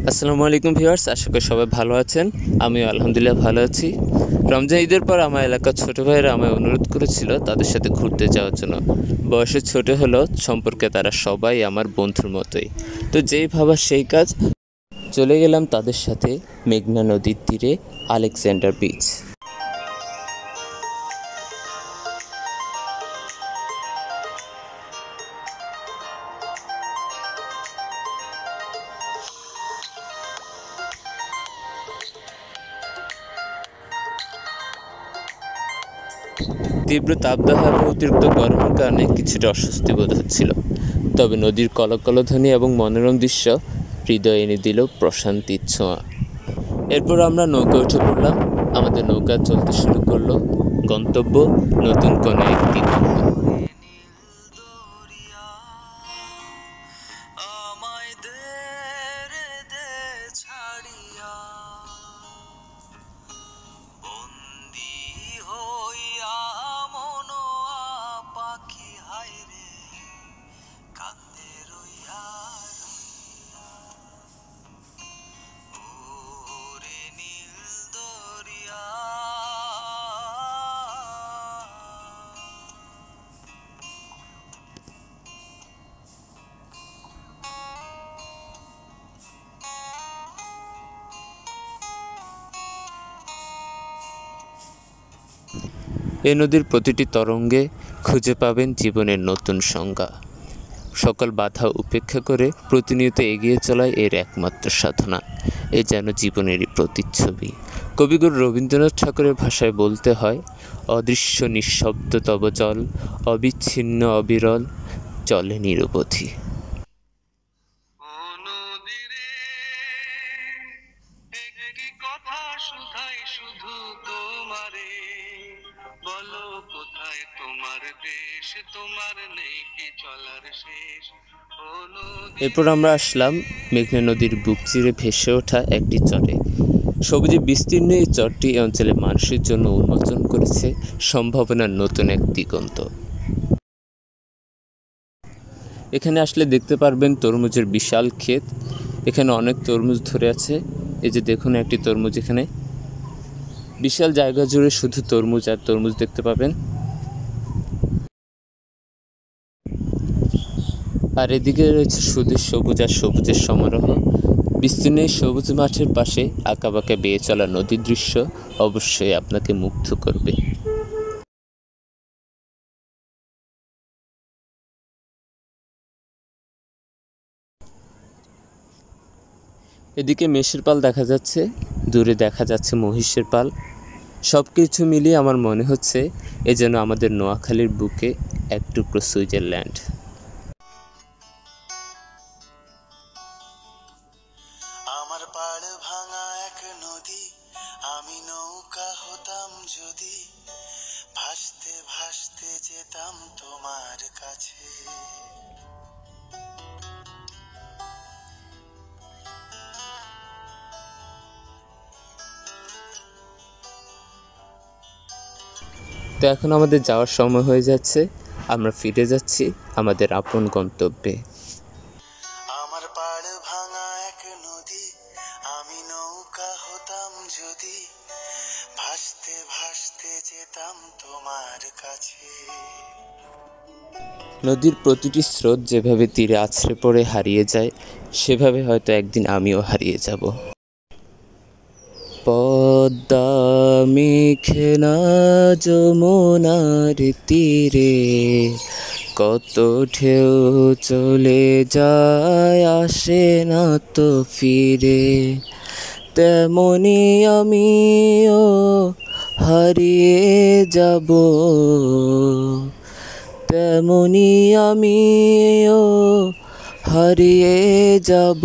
আসসালামু আলাইকুম ভিউয়ার্স, আশা করি সবাই ভালো আছেন। আমিও আলহামদুলিল্লাহ ভালো আছি। রমজান ঈদের পর আমার এলাকার ছোট ভাইয়েরা আমায় অনুরোধ করেছিল তাদের সাথে ঘুরতে যাওয়ার জন্য। বয়সে ছোট হলেও সম্পর্কে তারা সবাই আমার বন্ধুর মতোই। তো যেই ভাবা সেই কাজ, চলে গেলাম তাদের সাথে মেঘনা নদীর তীরে আলেকজান্ডার বিচ। তীব্র তাপদাহ এবং অতিরিক্ত গরমের কারণে কিছুটা অস্বস্তি বোধ হচ্ছিল, তবে নদীর কলকলধ্বনি এবং মনোরম দৃশ্য হৃদয়ে এনে দিল প্রশান্তির ছোঁয়া। এরপর আমরা নৌকা উঠে পড়লাম। আমাদের নৌকা চলতে শুরু করলো গন্তব্য নতুন কোনো একটি গন্তব্য। এই নদীর প্রতিটি তরঙ্গে খুঁজে পাবেন জীবনের নতুন সংজ্ঞা। সকল বাধা উপেক্ষা করে প্রতিনিয়ত এগিয়ে চলাই এর একমাত্র সাধনা। এ যেন জীবনেরই প্রতিচ্ছবি। কবিগুরু রবীন্দ্রনাথ ঠাকুরের ভাষায় বলতে হয়, অদৃশ্য নিঃশব্দ তব জল, অবিচ্ছিন্ন অবিরল চলে নিরবধি। এরপর আমরা আসলাম মেঘনা নদীর বুক চিরে ভেসে ওঠা একটি চরে। সবুজে বিস্তীর্ণ এই চরটি এই অঞ্চলের মানুষের জন্য উন্মোচন করেছে সম্ভাবনার নতুন এক দিগন্ত। এখানে আসলে দেখতে পারবেন তরমুজের বিশাল ক্ষেত। এখানে অনেক তরমুজ ধরে আছে। এই যে দেখুন একটি তরমুজ, এখানে বিশাল জায়গা জুড়ে শুধু তরমুজ আর তরমুজ দেখতে পাবেন। আর এদিকে রয়েছে শুধু সবুজ আর সবুজের সমারোহ। বিস্তীর্ণ সবুজ মাঠের পাশে আঁকাবাঁকা বেয়ে চলা নদীর দৃশ্য অবশ্যই আপনাকে মুগ্ধ করবে। এদিকে মেষের পাল দেখা যাচ্ছে, দূরে দেখা যাচ্ছে মহিষের পাল। সব কিছু মিলিয়ে আমার মনে হচ্ছে এ যেন আমাদের নোয়াখালীর বুকে এক টুকরো সুইজারল্যান্ড। আমার পাড় ভাঙা এক নদী, আমি নৌকা হতাম যদি, ভাসতে ভাসতে যেতাম তোমার কাছে। তো এখন আমাদের যাওয়ার সময় হয়ে যাচ্ছে। আমরা ফিরে যাচ্ছি আমাদের আপন গন্তব্যে। আমার পাড় ভাঙা এক নদী, আমি নৌকা হতাম যদি, ভাসতে ভাসতে যেতাম তোমার কাছে। নদীর প্রতিটি স্রোত যেভাবে তীরে আছড়ে পড়ে হারিয়ে যায়, সেভাবে হয়তো একদিন আমিও হারিয়ে যাব। পদ্মা মেঘনা যমুনার তীরে কত ঢেউ চলে যায়, আসে না তো ফিরে। তেমনি আমিও হারিয়ে যাব, তেমনি আমিও হারিয়ে যাব,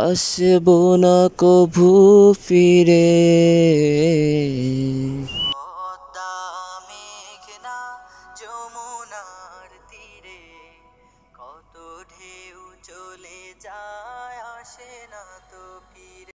আসব না কভু ফিরে।